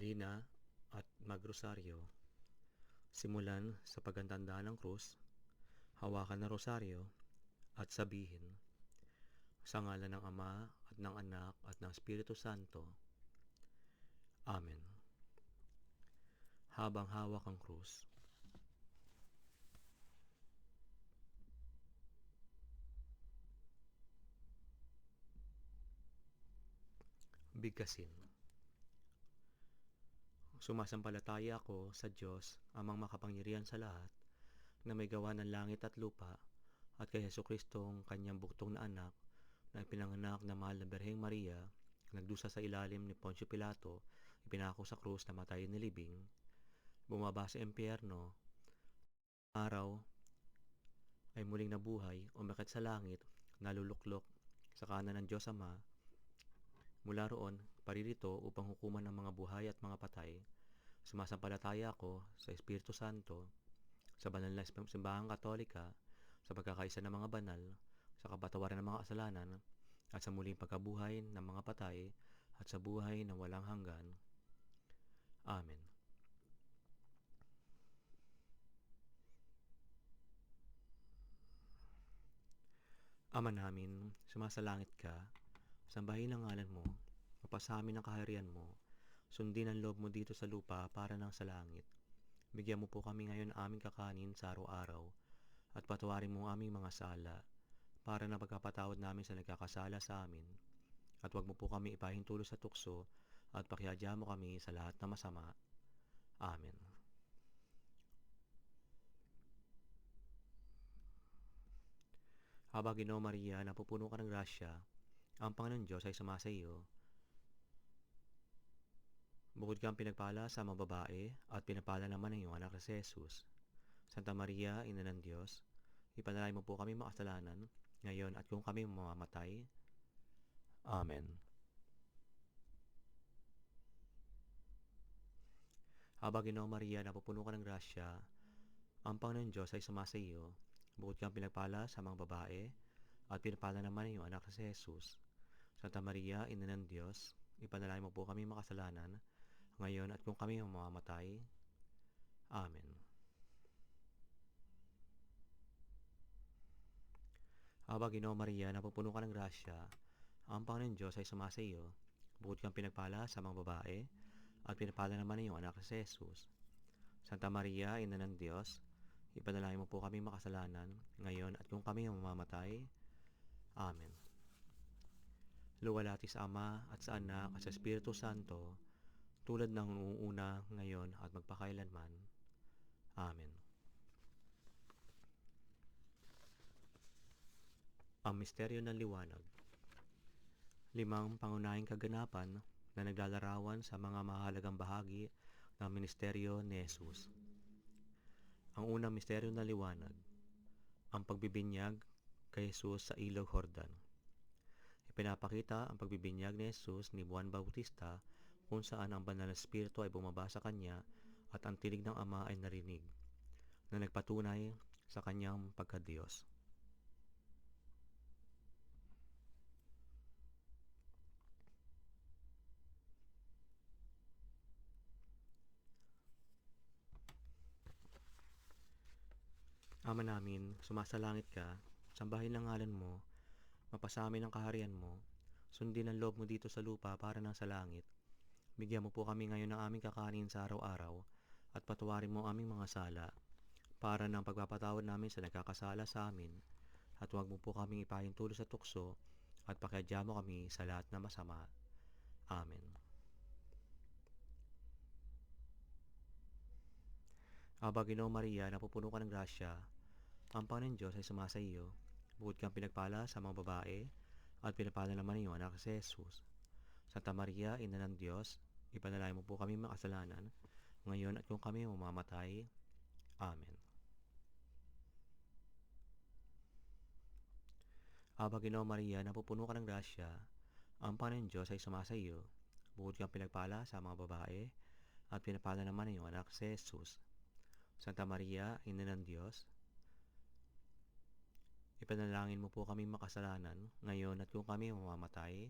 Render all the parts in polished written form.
Halina at magrosaryo. Simulan sa pagtanda ng krus, hawakan na rosaryo at sabihin, sa ngalan ng Ama at ng Anak at ng Espiritu Santo. Amen. Habang hawak ang krus, bigkasin. Sumasampalataya ako sa Diyos, amang makapangyarihan sa lahat, na may gawa ng langit at lupa, at kay Hesukristo, kanyang buktong na anak, na ipinanganak na mahal na Birheng Maria, nagdusa sa ilalim ni Poncio Pilato, ipinako sa krus na matay nilibing, bumaba sa impyerno, araw ay muling nabuhay, umakyat sa langit, naluluklok sa kanan ng Diyos Ama. Mula roon, paririto upang hukuman ng mga buhay at mga patay. Sumasampalataya ako sa Espiritu Santo, sa banal na simbahang katolika, sa pagkakaisa ng mga banal, sa kapatawaran ng mga kasalanan, at sa muling pagkabuhay ng mga patay, at sa buhay na walang hanggan. Amen. Ama namin, sumasalangit ka, sambahin ang ngalan mo, mapasamin ang kaharian mo, sundin ang loob mo dito sa lupa para nang sa langit. Bigyan mo po kami ngayon aming kakanin sa araw-araw, at patawarin mo aming mga sala, para na pagkapatawad namin sa nagkakasala sa amin. At huwag mo po kami ipahintulo sa tukso, at pakiadya mo kami sa lahat na masama. Amen. Aba Ginoo Maria, napupuno ka ng grasya, ang Panginoon Diyos ay sumasa iyo. Bukod kang pinagpala sa mga babae, at pinapala naman ang iyong anak na si Jesus. Santa Maria, Ina ng Diyos, ipanalangin mo po kami makasalanan, ngayon at kung kami mamamatay. Amen. Aba Ginoo Maria, napupuno ka ng grasya, ang Panginoon Diyos ay sumasa iyo. Bukod kang pinagpala sa mga babae, at pinapala naman ang iyong anak na si Jesus. Santa Maria, Ina ng Diyos, ipanalangin mo po kami makasalanan, ngayon at kung kami mamamatay. Amen. Aba Ginoo Maria, napupuno ka ng grasya, ang Panginoon Diyos ay sumasa iyo. Bukod kang pinagpala sa mga babae, at pinapala naman ang iyong anak na si Jesus. Santa Maria, Ina ng Diyos, ipanalangin mo po kami makasalanan, ngayon at kung kami mamamatay. Amen. Luwalhati sa Ama at sa Anak at sa Espiritu Santo, tulad ng nuuna, ngayon at magpakailanman. Amen. Ang misteryo ng liwanag. 5 pangunahing kaganapan na naglalarawan sa mga mahalagang bahagi ng ministeryo ni Jesus. Ang unang misteryo ng liwanag, ang pagbibinyag kay Jesus sa Ilog Jordan. Ipinapakita ang pagbibinyag ni Jesus ni Juan Bautista, kung saan ang banal na espiritu ay bumaba sa kanya at ang tinig ng Ama ay narinig, na nagpatunay sa kanyang pagkadiyos. Ama namin, sumasalangit ka, sambahin ang ngalan mo, mapasamin ang kaharian mo, sundin ang loob mo dito sa lupa para nang sa langit. Bigyan mo po kami ngayon ng aming kakanin sa araw-araw, at patawarin mo aming mga sala, para ng pagpapatawad namin sa nagkakasala sa amin, at huwag mo po kaming ipahintulo sa tukso, at pakiadya mo kami sa lahat na masama. Amen. Aba Ginoo Maria, napupuno ka ng grasya, ang Panginoon Diyos ay sumasa iyo. Bukod kang pinagpala sa mga babae, at pinapala naman ang iyong anak si Jesus. Santa Maria, Ina ng Diyos, ipanalangin mo po kami makasalanan, ngayon at kung kami mamamatay. Amen. Aba Ginoo Maria, napupuno ka ng grasya, ang Panginoon Diyos ay sumasa iyo. Bukod kang pinagpala sa mga babae, at pinapala naman ang iyong anak si Jesus. Santa Maria, Ina ng Diyos, ipanalangin mo po kami makasalanan, ngayon at kung kami mamamatay.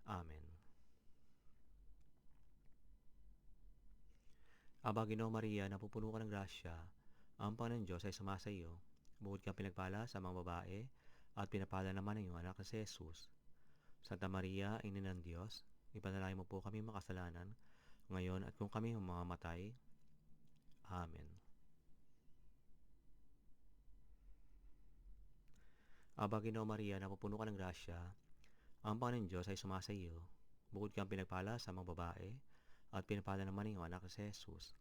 Amen. Aba, Ginoo Maria, napupuno ka ng grasya, ang Panginoon Diyos ay sumasa iyo. Bukod kang pinagpala sa mga babae, at pinapala naman ang iyong anak na si Jesus. Santa Maria, Ina ng Diyos, ipanalangin mo po kami makasalanan, ngayon at kung kami mamamatay. Amen. Aba, Ginoo Maria, napupuno ka ng grasya, ang Panginoon Diyos ay sumasa iyo. Bukod kang pinagpala sa mga babae, at pinapala naman ang iyong anak na si Jesus.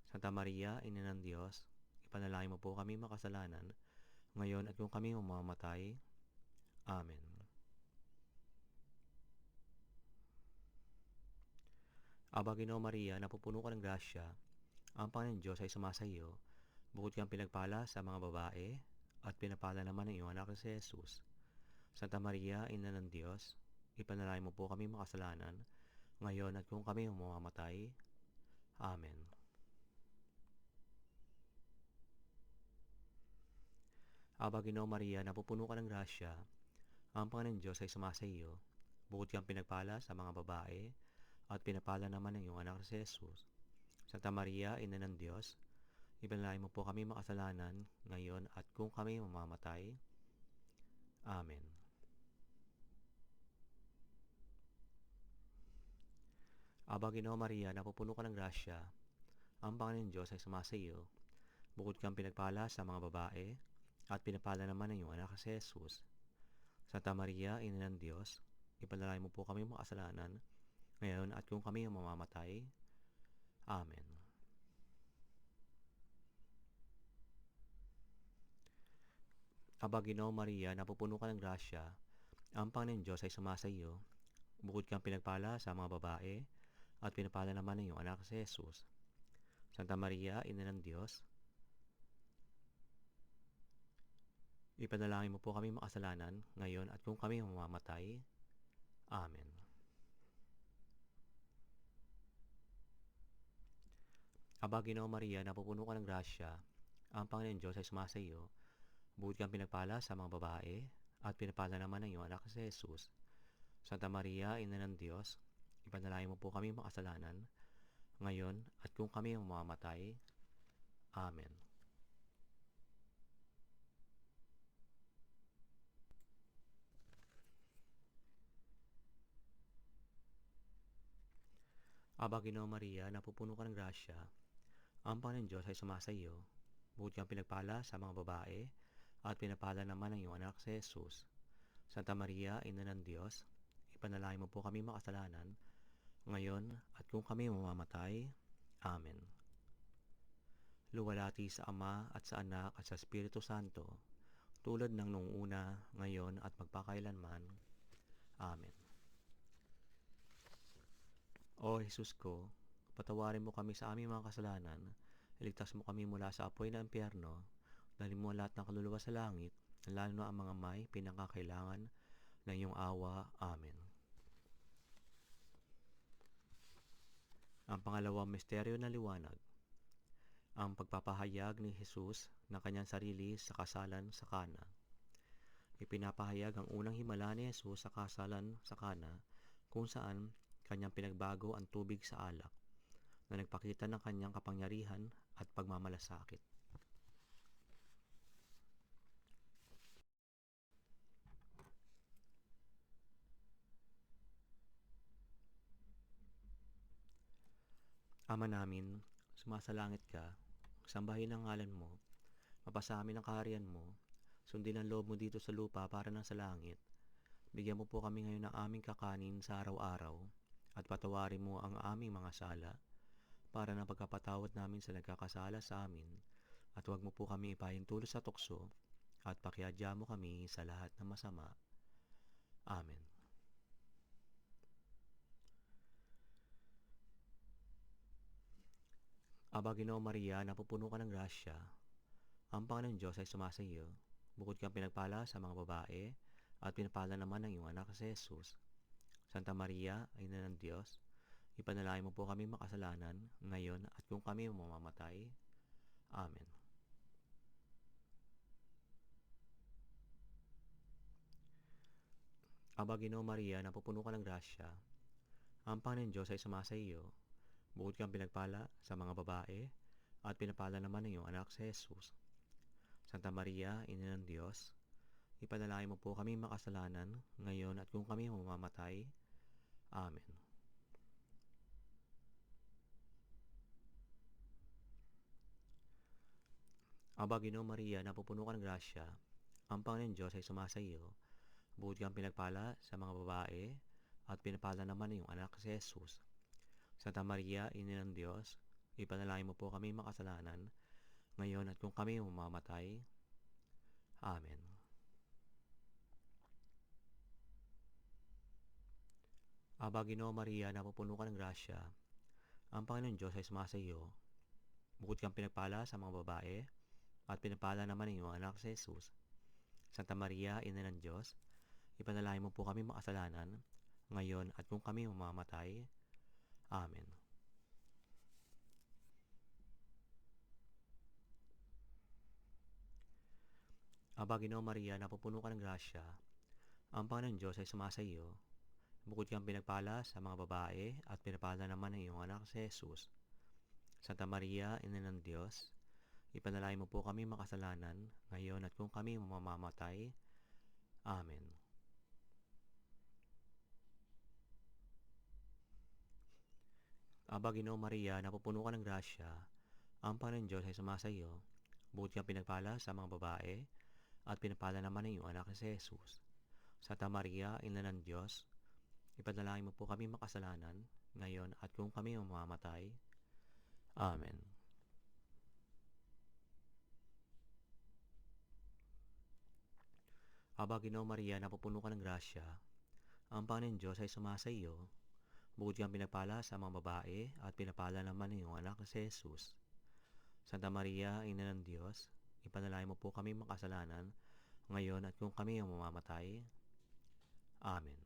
Santa Maria, Ina ng Diyos, ipanalangin mo po kami makasalanan, ngayon at kung kami mamamatay. Amen. Aba, Ginoo Maria, napupuno ka ng grasya, ang Panginoon Diyos ay sumasa iyo. Bukod kang pinagpala sa mga babae, at pinapala naman ang iyong anak na si Jesus. Santa Maria, Ina ng Diyos, ipanalangin mo po kami makasalanan, ngayon at kung kami mamamatay. Amen. Aba, Ginoo Maria, napupuno ka ng grasya, ang Panginoon Diyos ay sumasa iyo. Bukod kang pinagpala sa mga babae, at pinapala naman ang iyong anak na si Jesus. Santa Maria, Ina ng Diyos, ipanalangin mo po kami makasalanan, ngayon at kung kami mamamatay. Amen. Aba, Ginoo Maria, napupuno ka ng grasya, ang Panginoon Diyos ay sumasa iyo. Bukod kang pinagpala sa mga babae, at pinapala naman ang iyong anak na si Jesus. Santa Maria, Ina ng Diyos, ipanalangin mo po kami makasalanan, ngayon at kung kami mamamatay. Amen. Aba, Ginoo Maria, napupuno ka ng grasya, ang Panginoon Diyos ay sumasa iyo. Bukod kang pinagpala sa mga babae, at pinapala naman ang iyong anak si Jesus. Santa Maria, Ina ng Diyos, ipanalangin mo po kami makasalanan, ngayon at kung kami mamamatay. Amen. Aba, Ginoo Maria, napupuno ka ng grasya, ang Panginoon Diyos ay sumasa iyo. Bukod kang pinagpala sa mga babae, at pinapala naman ang iyong anak si Jesus. Santa Maria, Ina ng Diyos, ipanalangin mo po kami makasalanan, ngayon at kung kami mamamatay. Amen. Aba, Ginoo Maria, napupuno ka ng grasya, ang Panginoon Diyos ay sumasa iyo. Bukod kang pinagpala sa mga babae, at pinapala naman ang iyong anak si Jesus. Santa Maria, Ina ng Diyos, ipanalangin mo po kami makasalanan, ngayon at kung kami mamamatay. Amen. Luwalhati sa Ama at sa Anak at sa Espiritu Santo, tulad ng noong una, ngayon at magpakailanman. Amen. O Jesus ko, patawarin mo kami sa aming mga kasalanan, iligtas mo kami mula sa apoy ng impyerno, dalhin mo lahat ng kaluluwa sa langit, lalo na ang mga may pinakakailangan ng iyong awa. Amen. Ang pangalawang misteryo na liwanag, ang pagpapahayag ni Jesus ng kanyang sarili sa kasalan sa Kana. Ipinapahayag ang unang himala ni Jesus sa kasalan sa Kana, kung saan kanyang pinagbago ang tubig sa alak, na nagpakita ng kanyang kapangyarihan at pagmamalasakit. Ama namin, sumasalangit ka, sambahin ang ngalan mo, mapasa amin ang kaharian mo, sundin ang loob mo dito sa lupa para nang sa langit. Bigyan mo po kami ngayon ng aming kakanin sa araw-araw, at patawarin mo ang aming mga sala, para na pagkapatawad namin sa nagkakasala sa amin, at huwag mo po kami ipahintulot sa tukso, at pakiadya mo kami sa lahat ng masama. Amen. Aba, Ginoo Maria, napupuno ka ng grasya, ang Panginoon Diyos ay sumasa iyo. Bukod kang pinagpala sa mga babae, at pinapala naman ang iyong anak si Jesus. Santa Maria, Ina ng Diyos, ipanalangin mo po kami makasalanan, ngayon at kung kami mamamatay. Amen. Aba, Ginoo Maria, napupuno ka ng grasya, ang Panginoon Diyos ay sumasa iyo. Bukod kang pinagpala sa mga babae, at pinapala naman ng iyong anak si Jesus. Santa Maria, Ina ng Diyos, ipanalangin mo po kami makasalanan, ngayon at kung kami mamamatay. Amen. Aba, Ginoong Maria, napupuno ka ng grasya, ang Panginoon Diyos ay sumasa iyo. Bukod kang pinagpala sa mga babae, at pinapala naman ng iyong anak si Jesus. Santa Maria, Ina ng Diyos, ipanalangin mo po kami makasalanan, ngayon at kung kami mamamatay. Amen. Aba, Ginoong Maria, napupuno ka ng grasya, ang Panginoon Diyos ay sumasa iyo. Bukod kang pinagpala sa mga babae, at pinapala naman ng iyong anak si Jesus. Santa Maria, Ina ng Diyos, ipanalangin mo po kami makasalanan, ngayon at kung kami mamamatay. Amen. Aba, Ginoong Maria, napupuno ka ng grasya, ang Panginoon Diyos ay sumasa iyo. Bukod kang pinagpala sa mga babae, at pinapala naman ng iyong anak si Jesus. Santa Maria, Ina ng Diyos, ipanalangin mo po kami makasalanan, ngayon at kung kami mamamatay. Amen. Aba, Ginoong Maria, napupuno ka ng grasya, ang Panginoon Diyos ay sumasa iyo. Bukod kang pinagpala sa mga babae, at pinapala naman ng iyong anak si Jesus. Santa Maria, Ina ng Diyos, ipanalangin mo po kami makasalanan, ngayon at kung kami mamamatay. Amen. Aba, Ginoong Maria, napupuno ka ng grasya, ang Panginoon Diyos ay sumasa iyo. Bukod kang pinagpala sa mga babae, at pinapala naman ng iyong anak si Jesus. Santa Maria, Ina ng Diyos, ipanalangin mo po kami makasalanan, ngayon at kung kami mamamatay. Amen.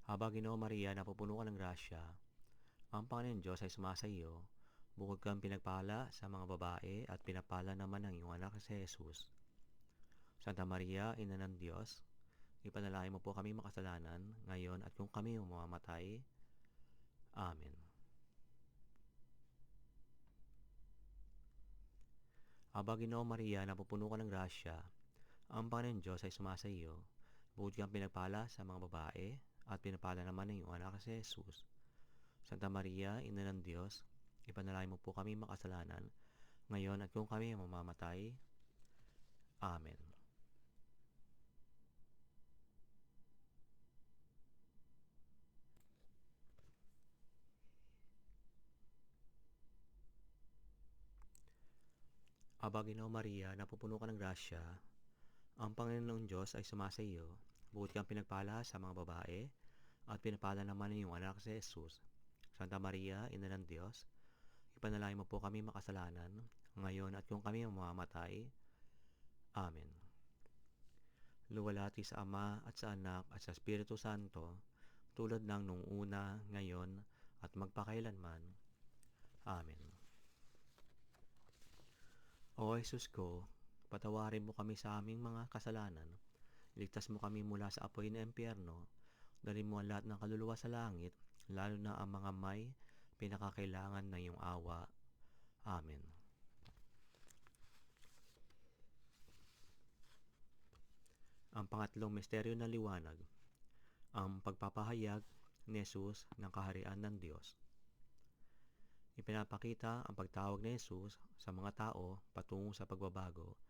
Aba, Ginoong Maria, napupuno ka ng grasya, ang Panginoon Diyos ay sumasa iyo. Bukod kang pinagpala sa mga babae, at pinapala naman ng iyong anak si Jesus. Santa Maria, Ina ng Diyos, ipanalangin mo po kami makasalanan, ngayon at kung kami mamamatay. Amen. Aba, Ginoong Maria, napupuno ka ng grasya, ang Panginoon Diyos ay sumasa iyo. Bukod kang pinagpala sa mga babae, at pinapala naman ng iyong anak si Jesus. Santa Maria, Ina ng Diyos, ipanalangin mo po kami makasalanan, ngayon at kung kami mamamatay. Amen. Aba, Ginoong Maria, napupuno ka ng grasya, ang Panginoong Diyos ay sumasa iyo. Bukod kang pinagpala sa mga babae, at pinapala naman ng iyong anak si Jesus. Santa Maria, Ina ng Diyos, ipanalangin mo po kami makasalanan, ngayon at kung kami mamamatay. Amen. Luwalhati sa Ama at sa Anak at sa Espiritu Santo, tulad ng nung una, ngayon, at magpakailanman. Amen. O Jesus ko, patawarin mo kami sa aming mga kasalanan, ligtas mo kami mula sa apoy ng impyerno, dalhin mo ang lahat ng kaluluwa sa langit, lalo na ang mga may pinakakailangan ng iyong awa. Amen. Ang pangatlong misteryo ng liwanag, ang pagpapahayag ni Jesus ng kaharian ng Diyos. Ipinapakita ang pagtawag ni Jesus sa mga tao patungo sa pagbabago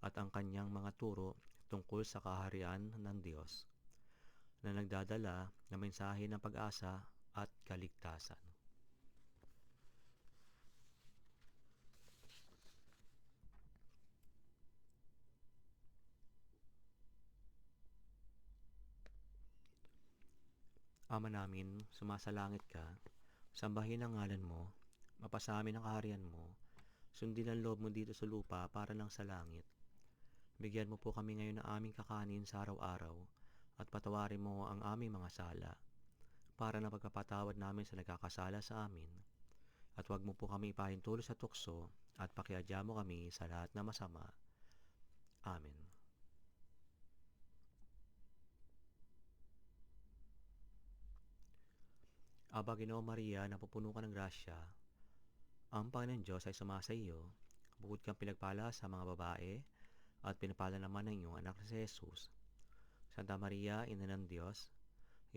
at ang kanyang mga turo tungkol sa kaharian ng Diyos na nagdadala ng mensahe ng pag-asa at kaligtasan. Ama namin, sumasalangit ka, sambahin ang ngalan mo, mapasamin ang kaharian mo, sundin ang loob mo dito sa lupa para lang sa langit. Bigyan mo po kami ngayon ng aming kakanin sa araw-araw, at patawarin mo ang aming mga sala, para na pagkapatawad namin sa nagkakasala sa amin. At huwag mo po kami ipahintulot sa tukso, at pakiadya mo kami sa lahat na masama. Amen. Aba, Ginoo Maria, napupuno ka ng grasya, ang Panginoon Diyos ay sumasa iyo. Bukod kang pinagpala sa mga babae, at pinapala naman ng iyong anak na si Jesus. Santa Maria, Ina ng Diyos,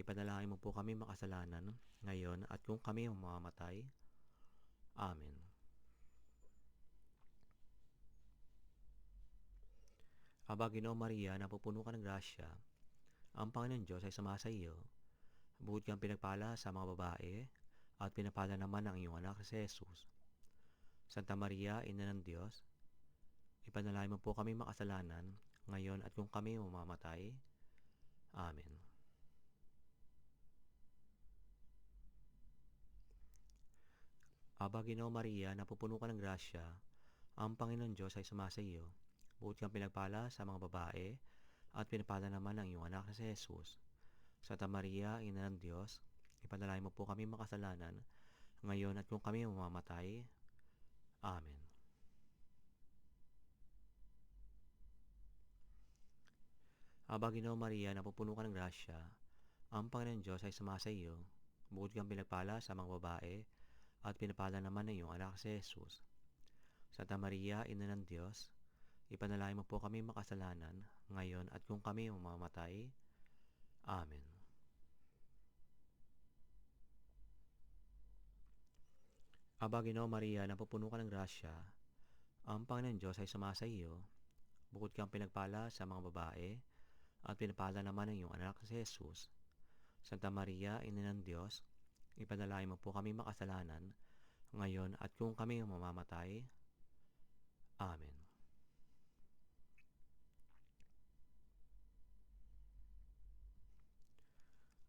ipanalangin mo po kami makasalanan, ngayon at kung kami mamamatay. Amen. Aba, Ginoo Maria, napupuno ka ng grasya, ang Panginoon Diyos ay sumasa iyo. Bukod kang pinagpala sa mga babae, at pinapala naman ng iyong anak na si Jesus. Santa Maria, Ina ng Diyos, ipanalangin mo po kami makasalanan, ngayon at kung kami mamamatay. Amen. Aba, Ginoo Maria, napupuno ka ng grasya, ang Panginoon Diyos ay sumasa iyo. Bukod kang pinagpala sa mga babae, at pinapala naman ng iyong anak na si Jesus. Santa Maria, Ina ng Diyos, ipanalangin mo po kami makasalanan, ngayon at kung kami mamamatay. Amen. Aba, Ginoo Maria, napupuno ka ng grasya, ang Panginoon Diyos ay sumasa iyo. Bukod kang pinagpala sa mga babae, at pinapala naman ng iyong anak si Jesus. Santa Maria, Ina ng Diyos, ipanalangin mo po kami makasalanan, ngayon at kung kami mamamatay. Amen. Aba, Ginoo Maria, napupuno ka ng grasya, ang Panginoon Diyos ay sumasa iyo. Bukod kang pinagpala sa mga babae, at pinapala naman ng iyong anak si Jesus. Santa Maria, Ina ng Diyos, ipanalangin mo po kami makasalanan, ngayon at kung kami mamamatay. Amen.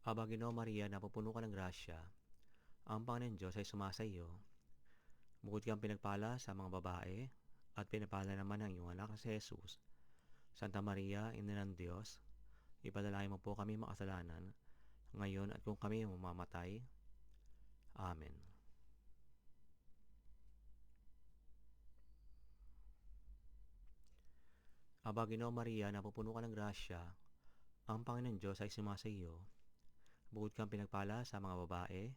Aba, Ginoo Maria, napupuno ka ng grasya, ang Panginoon Diyos ay sumasa iyo. Bukod kang pinagpala sa mga babae, at pinapala naman ng iyong anak na si Jesus. Santa Maria, Ina ng Diyos, ipanalangin mo po kami makasalanan, ngayon at kung kami mamamatay. Amen. Aba, Ginoo Maria, napupuno ka ng grasya, ang Panginoon Diyos ay sumasa iyo. Bukod kang pinagpala sa mga babae,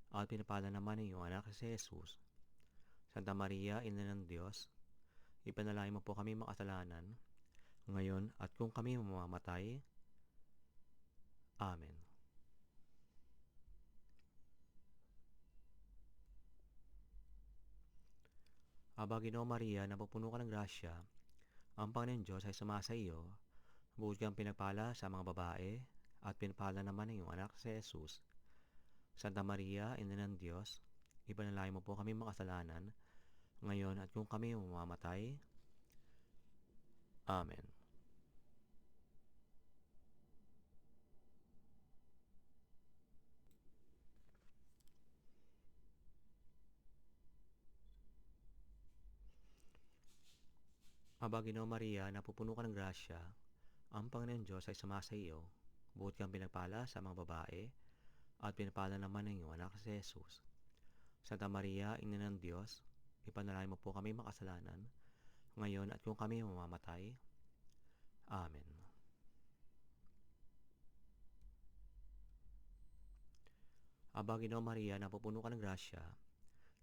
at pinapala naman ng iyong anak si Jesus. Santa Maria, Ina ng Diyos, ipanalangin mo po kami makasalanan, ngayon at kung kami mamamatay. Amen. Aba, Ginoo Maria, napupuno ka ng grasya, ang Panginoon Diyos ay sumasa iyo. Bukod kang pinagpala sa mga babae, at pinapala naman ng iyong anak si Jesus. Santa Maria, Ina ng Diyos, ipanalangin mo po kami makasalanan, ngayon at kung kami mamamatay. Amen. Aba, Ginoo Maria, napupuno ka ng grasya, ang Panginoon Diyos ay sumasa iyo. Bukod kang pinagpala sa mga babae, at pinapala naman ng iyong anak si Jesus. Santa Maria, Ina ng Diyos, ipanalangin mo po kami makasalanan, ngayon at kung kami mamamatay. Amen. Aba, Ginoo Maria, napupuno ka ng grasya,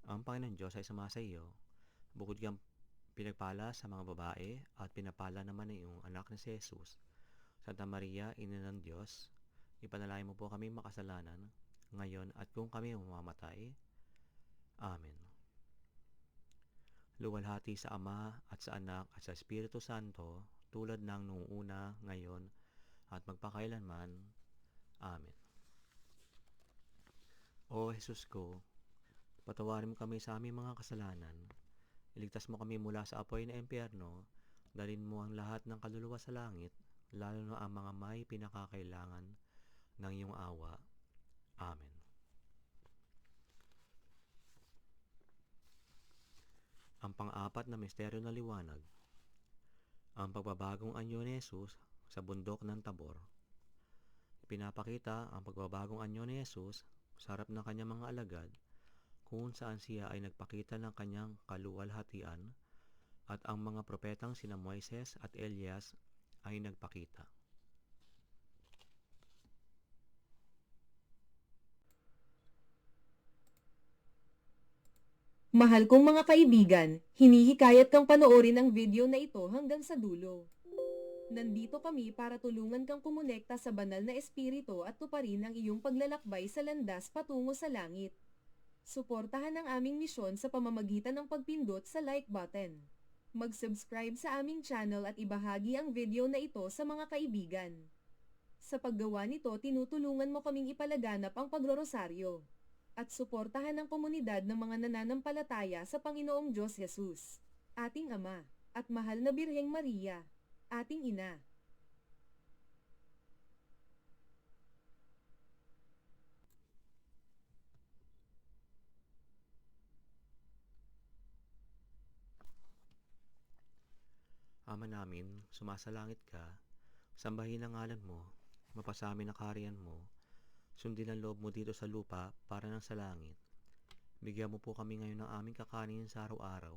ang Panginoon Diyos ay sumasa iyo. Bukod kang pinagpala sa mga babae, at pinapala naman ng iyong anak na si Jesus. Santa Maria, Ina ng Diyos, ipanalangin mo po kami makasalanan, ngayon at kung kami mamamatay. Amen. Luwalhati sa Ama at sa Anak at sa Espiritu Santo, tulad ng noong una, ngayon, at magpakailanman. Amen. O Jesus ko, patawarin mo kami sa aming mga kasalanan, iligtas mo kami mula sa apoy na impyerno, dalhin mo ang lahat ng kaluluwa sa langit, lalo na ang mga may pinakakailangan ng iyong awa. Amen. Ang pang-apat na misteryo na liwanag, ang pagbabagong anyo ni Jesus sa bundok ng Tabor. Pinapakita ang pagbabagong anyo ni Jesus sa harap ng kanyang mga alagad, kung saan siya ay nagpakita ng kanyang kaluwalhatian, at ang mga propetang sina Moises at Elias ay nagpakita. Mahal kong mga kaibigan, hinihikayat kang panoorin ang video na ito hanggang sa dulo. Nandito kami para tulungan kang kumonekta sa banal na espiritu at tuparin ang iyong paglalakbay sa landas patungo sa langit. Suportahan ang aming misyon sa pamamagitan ng pagpindot sa like button. Mag-subscribe sa aming channel at ibahagi ang video na ito sa mga kaibigan. Sa paggawa nito, tinutulungan mo kaming ipalaganap ang pagrorosaryo at suportahan ang komunidad ng mga nananampalataya sa Panginoong Diyos Jesus, ating Ama, at mahal na Birheng Maria, ating Ina. Ama namin, sumasalangit ka, sambahin ang ngalan mo, mapasamin ang kaharian mo, sundin ang loob mo dito sa lupa para nang sa langit. Bigyan mo po kami ngayon ng aming kakanin sa araw-araw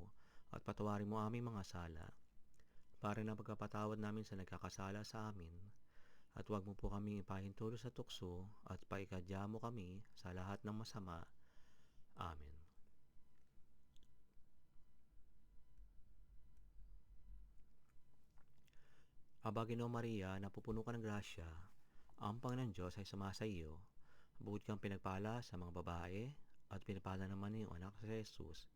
at patawarin mo aming mga sala para na pagkapatawad namin sa nagkakasala sa amin at huwag mo po kami ipahintulot sa tukso at paikadya mo kami sa lahat ng masama. Amen. Aba, Ginoo Maria, napupuno ka ng grasya, ang Panginoon Diyos ay sumasa iyo. Bukod kang pinagpala sa mga babae, at pinapala naman ng iyong anak si Jesus.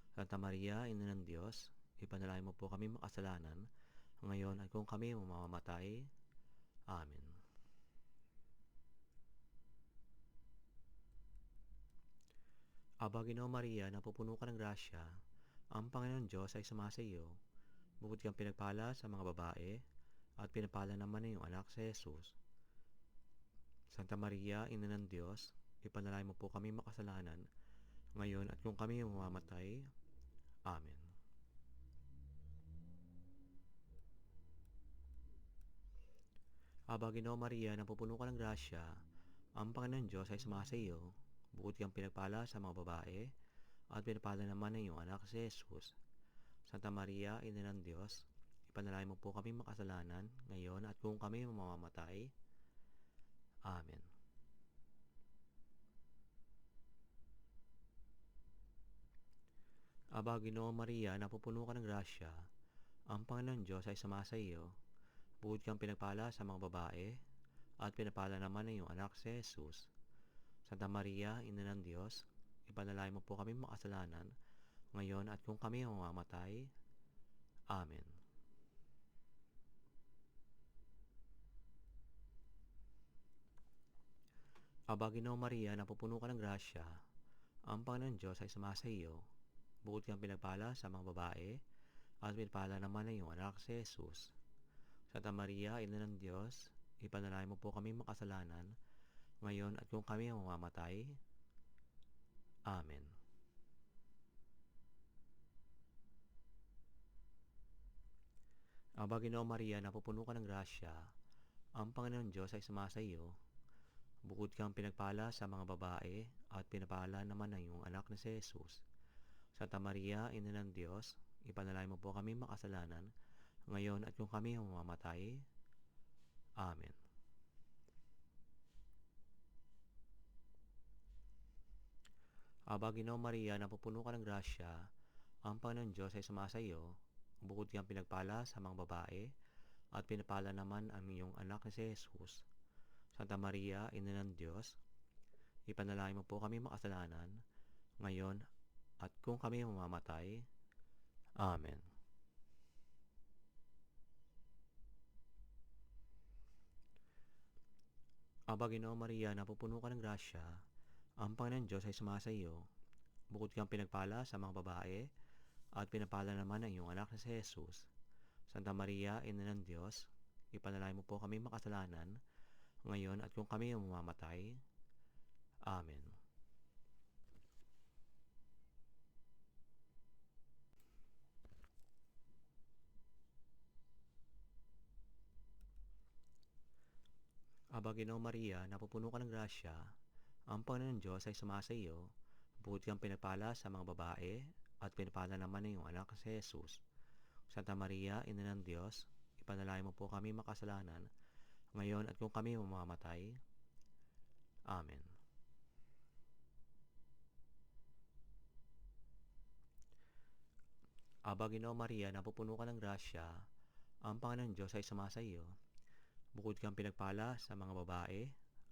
Santa Maria, Ina ng Diyos, ipanalangin mo po kami makasalanan, ngayon at kung kami mamamatay. Amen. Aba, Ginoo Maria, napupuno ka ng grasya, ang Panginoon Diyos ay sumasa iyo. Bukod kang pinagpala sa mga babae, at pinapala naman ng iyong anak si Jesus. Santa Maria, Ina ng Diyos, ipanalangin mo po kami makasalanan, ngayon at kung kami mamamatay. Amen. Aba, Ginoo Maria, napupuno ka ng grasya, ang Panginoon Diyos ay sumasa iyo. Bukod kang pinagpala sa mga babae, at pinapala naman ng iyong anak si Jesus. Santa Maria, Ina ng Diyos, ipanalangin mo po kami makasalanan, ngayon at kung kami mamamatay. Amen. Aba, Ginoo Maria, napupuno ka ng grasya, ang Panginoon Diyos ay sumasa iyo. Bukod kang pinagpala sa mga babae, at pinapala naman ng iyong anak si Jesus. Santa Maria, Ina ng Diyos, ipanalangin mo po kami makasalanan, ngayon at kung kami mamamatay. Amen. Aba, Ginoo Maria, napupuno ka ng grasya, ang Panginoon Diyos ay sumasa iyo. Bukod kang pinagpala sa mga babae, at pinapala naman ng iyong anak si Jesus. Santa Maria, Ina ng Diyos, ipanalangin mo po kami makasalanan, ngayon at kung kami mamamatay. Amen. Aba, Ginoo Maria, napupuno ka ng grasya, ang Panginoon Diyos ay sumasa iyo. Bukod kang pinagpala sa mga babae, at pinapala naman ng iyong anak na si Jesus. Santa Maria, Ina ng Diyos, ipanalangin mo po kami makasalanan, ngayon at kung kami mamamatay. Amen. Aba, Ginoo Maria, napupuno ka ng grasya, ang Panginoon Diyos ay sumasa iyo. Bukod kang pinagpala sa mga babae, at pinapala naman ang iyong anak na si Jesus. Santa Maria, Ina ng Diyos, ipanalangin mo po kami makasalanan, ngayon at kung kami mamamatay. Amen. Aba, Ginoo Maria, napupuno ka ng grasya, ang Panginoon Diyos ay sumasa iyo. Bukod kang pinagpala sa mga babae, at pinapala naman ang iyong anak na si Jesus. Santa Maria, Ina ng Diyos, ipanalangin mo po kami makasalanan, ngayon at kung kami mamamatay. Amen. Aba, Ginoo Maria, napupuno ka ng grasya, ang Panginoon Diyos ay sumasa iyo. Bukod kang pinagpala sa mga babae, at pinapala naman ng iyong anak si Jesus. Santa Maria, Ina ng Diyos, ipanalangin mo po kami makasalanan, ngayon at kung kami mamamatay. Amen. Aba, Ginoong Maria, napupuno ka ng grasya, ang Panginoon Diyos ay sumasa iyo. Bukod kang pinagpala sa mga babae,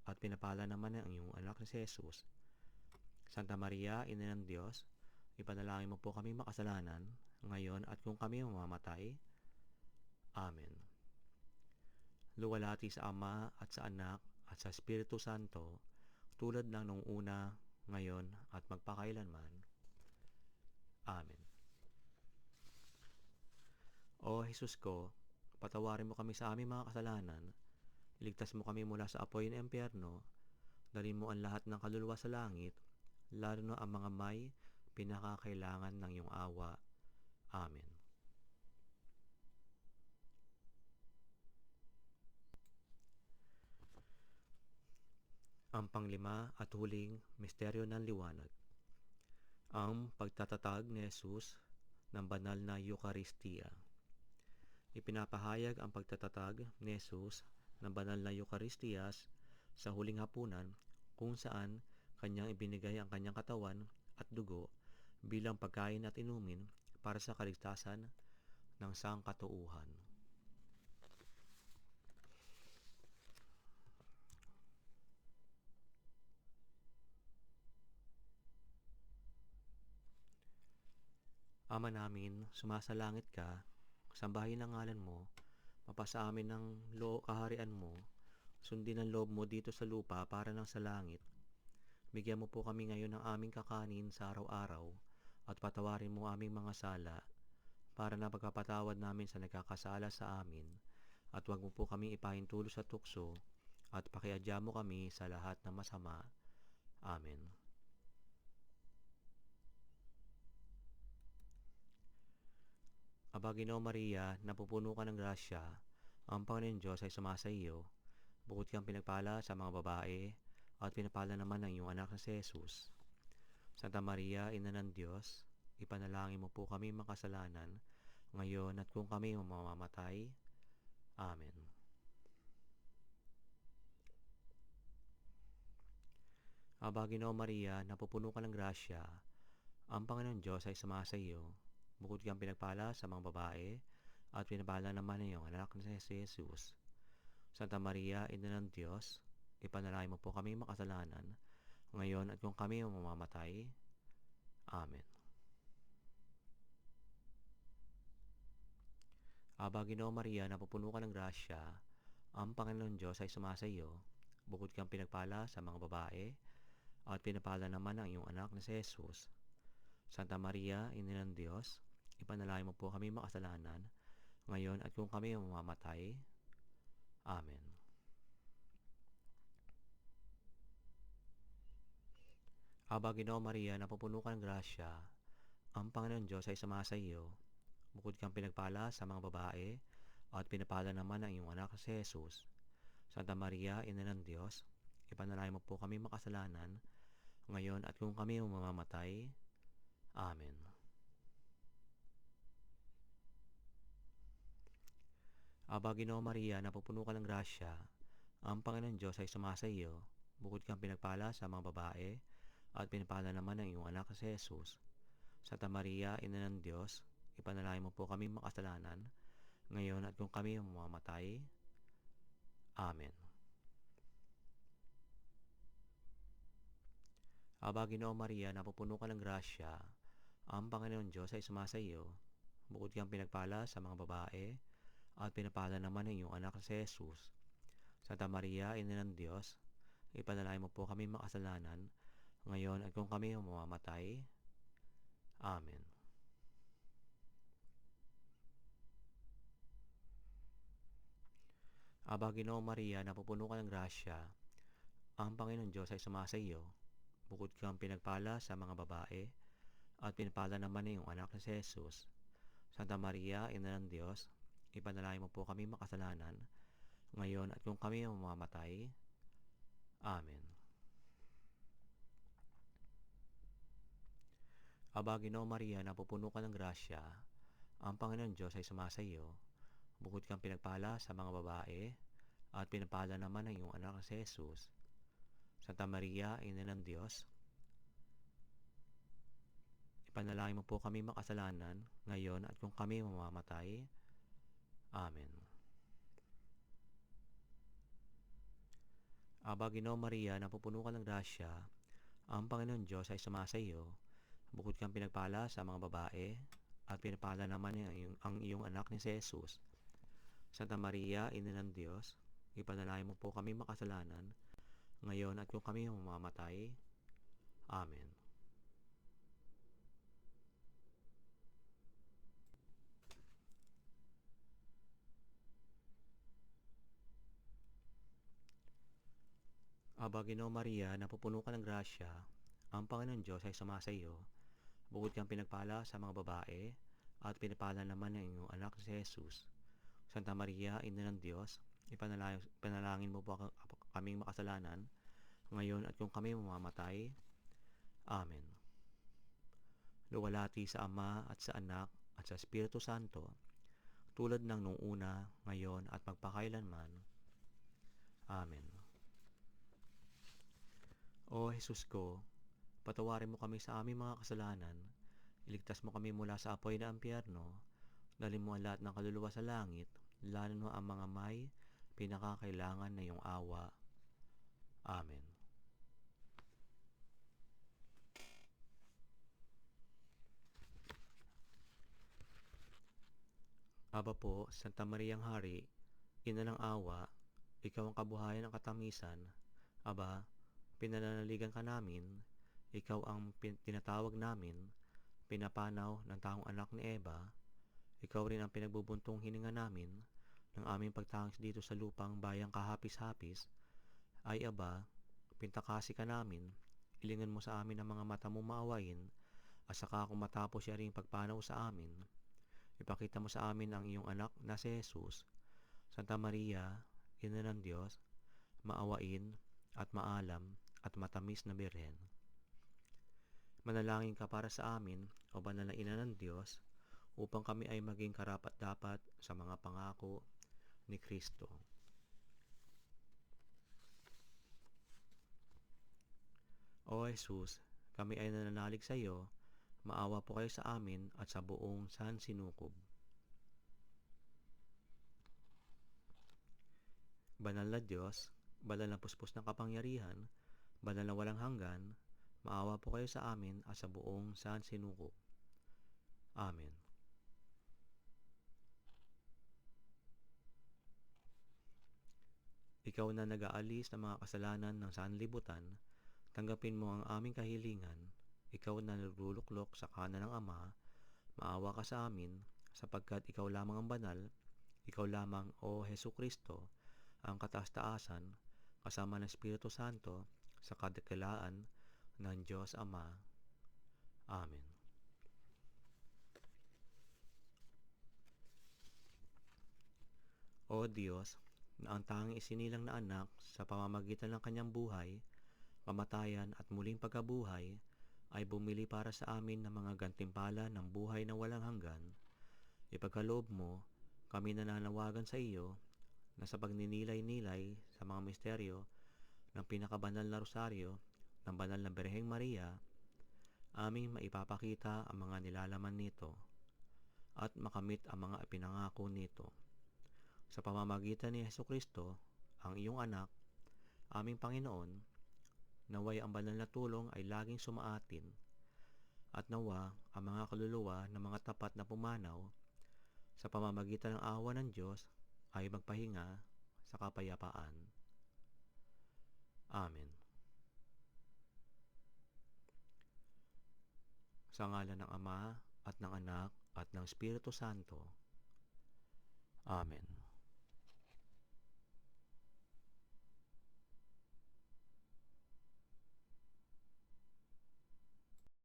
at pinapala naman ang iyong anak na si Jesus. Santa Maria, Ina ng Diyos, ipanalangin mo po kami makasalanan, ngayon at kung kami mamamatay. Amen. Luwalhati sa Ama at sa Anak at sa Espiritu Santo, tulad ng nung una, ngayon at magpakailanman. Amen. O Jesus ko, patawarin mo kami sa aming mga kasalanan, iligtas mo kami mula sa apoy ng impyerno, dalhin mo ang lahat ng kaluluwa sa langit, lalo na ang mga may pinakakailangan ng iyong awa. Amen. Ang panglima at huling misteryo ng liwanag. Ang pagtatatag ni Jesus ng banal na Eucharistia. Ipinapahayag ang pagtatatag ni Jesus ng banal na Eucharistia sa huling hapunan, kung saan kanyang ibinigay ang kanyang katawan at dugo bilang pagkain at inumin para sa kaligtasan ng sangkatauhan. Ama namin, sumasalangit ka, sambahin ang ngalan mo, mapasa amin ang kaharian mo, sundin ang loob mo dito sa lupa para ng sa langit. Bigyan mo po kami ngayon ng aming kakanin sa araw-araw, at patawarin mo aming mga sala, para na pagkapatawad namin sa nagkakasala sa amin, at huwag mo po kami ipahintulot sa tukso, at pakiadya mo kami sa lahat ng masama. Amen. Aba, Ginoong Maria, napupuno ka ng grasya, ang Panginoon Diyos ay sumasa iyo. Bukod kang pinagpala sa mga babae, at pinapala naman ang iyong anak na si Jesus. Santa Maria, Ina ng Diyos, ipanalangin mo po kami makasalanan, ngayon at kung kami mamamatay. Amen. Aba, Ginoong Maria, napupuno ka ng grasya, ang Panginoon Diyos ay sumasa iyo. Bukod kang pinagpala sa mga babae, at pinapala naman ang iyong anak na si Jesus. Santa Maria, Ina ng Diyos, ipanalangin mo po kami makasalanan, ngayon at kung kami mamamatay. Amen. Aba, Ginoong Maria, napupuno ka ng grasya, ang Panginoon Diyos ay sumasa iyo. Bukod kang pinagpala sa mga babae, at pinapala naman ang iyong anak na si Jesus. Santa Maria, Ina ng Diyos, ipanalangin mo po kami makasalanan, ngayon at kung kami mamamatay. Amen. Aba, Ginoong Maria, napupuno ka ng grasya, ang Panginoon Diyos ay sumasa iyo. Bukod kang pinagpala sa mga babae, at pinapala naman ang iyong anak si Jesus. Santa Maria, Ina ng Diyos, ipanalangin mo po kami makasalanan, ngayon at kung kami mamamatay. Amen. Aba, Ginoong Maria, napupuno ka ng grasya, ang Panginoon Diyos ay sumasa iyo. Bukod kang pinagpala sa mga babae, at pinapala naman ang iyong anak si Jesus. Santa Maria, Ina ng Diyos, ipanalangin mo po kami makasalanan, ngayon at kung kami mamamatay. Amen. Aba, Ginoong Maria, napupuno ka ng grasya, ang Panginoon Diyos ay sumasa iyo. Bukod kang pinagpala sa mga babae, at pinapala naman ang iyong anak si Jesus. Santa Maria, Ina ng Diyos, ipanalangin mo po kami makasalanan, ngayon at kung kami mamamatay. Amen. Aba, Ginoong Maria, napupuno ka ng grasya, ang Panginoon Diyos ay sumasa iyo. Bukod kang pinagpala sa mga babae, at pinapala naman ang iyong anak na si Jesus. Santa Maria, Ina ng Diyos, ipanalangin mo po kami makasalanan, ngayon at kung kami mamamatay. Amen. Aba, Ginoong Maria, napupuno ka ng grasya, ang Panginoon Diyos ay sumasa iyo. Bukod kang pinagpala sa mga babae, at pinapala naman ang iyong anak na si Jesus. Santa Maria, Ina ng Diyos, Ipanalangin mo po kami makasalanan, ngayon at kung kami mamamatay. Amen. Aba, Ginoong Maria, napupuno ka ng grasya, ang Panginoon Diyos ay sumasa iyo. Bukod kang pinagpala sa mga babae, at pinapala naman ang iyong anak ni si Jesus. Santa Maria, Ina ng Diyos, ipanalangin mo po kami makasalanan, ngayon at kung kami mamamatay. Amen. Aba, Ginoong Maria, napupuno ka ng grasya, ang Panginoon Diyos ay sumasa iyo. Bukod kang pinagpala sa mga babae, at pinapala naman ng iyong anak si Jesus. Santa Maria, Ina ng Diyos, ipanalangin mo po kaming makasalanan, ngayon at kung kami mamamatay. Amen. Luwalhati sa Ama at sa Anak at sa Espiritu Santo, tulad ng nung una, ngayon at magpakailanman. Amen. O Jesus ko, patawarin mo kami sa aming mga kasalanan, iligtas mo kami mula sa apoy na impyerno, dalhin mo ang lahat ng kaluluwa sa langit, lalo na ang mga may pinakakailangan na iyong awa. Amen. Aba po, Santa Mariang Hari, Ina ng awa, ikaw ang kabuhayan ng katamisan. Aba, pinananaligan ka namin, ikaw ang tinatawag namin, pinapanaw ng taong anak ni Eva, ikaw rin ang pinagbubuntong hininga namin, ng aming pagtangis dito sa lupang bayang kahapis-hapis. Ay aba, pintakasi ka namin, ilingan mo sa amin ang mga mata mo maawain, at saka kung matapos siya rin pagpanaw sa amin, ipakita mo sa amin ang iyong anak na si Jesus. Santa Maria, Ina ng Diyos, maawain at maalam at matamis na Birhen. Manalangin ka para sa amin, o banal na Ina ng Diyos, upang kami ay maging karapat-dapat sa mga pangako ni Kristo. O Jesus, kami ay nananalig sa iyo, maawa po kayo sa amin at sa buong sansinukob. Banal na Diyos, banal na puspos ng kapangyarihan, banal na walang hanggan, maawa po kayo sa amin at sa buong sansinukob. Amen. Ikaw na nag-aalis ng mga kasalanan ng sanlibutan, tanggapin mo ang aming kahilingan. Ikaw na nagluluklok sa kanan ng Ama, maawa ka sa amin, sapagkat ikaw lamang ang banal, ikaw lamang, O Hesukristo, ang kataas-taasan, kasama ng Espiritu Santo, sa kadakilaan ng Diyos Ama. Amen. O Diyos, na ang tanging isinilang na anak sa pamamagitan ng kanyang buhay, kamatayan at muling pagkabuhay, ay bumili para sa amin ng mga gantimpala ng buhay na walang hanggan, ipagkaloob mo, kami nananawagan sa iyo, na sa pagninilay-nilay sa mga misteryo ng pinakabanal na rosaryo ng banal na Birheng Maria, aming maipapakita ang mga nilalaman nito at makamit ang mga ipinangako nito. Sa pamamagitan ni Hesukristo, ang iyong anak, aming Panginoon, naway ang banal na tulong ay laging sumaatin, at nawa ang mga kaluluwa ng mga tapat na pumanaw sa pamamagitan ng awa ng Diyos ay magpahinga sa kapayapaan. Amen. Sa ngalan ng Ama at ng Anak at ng Espiritu Santo. Amen.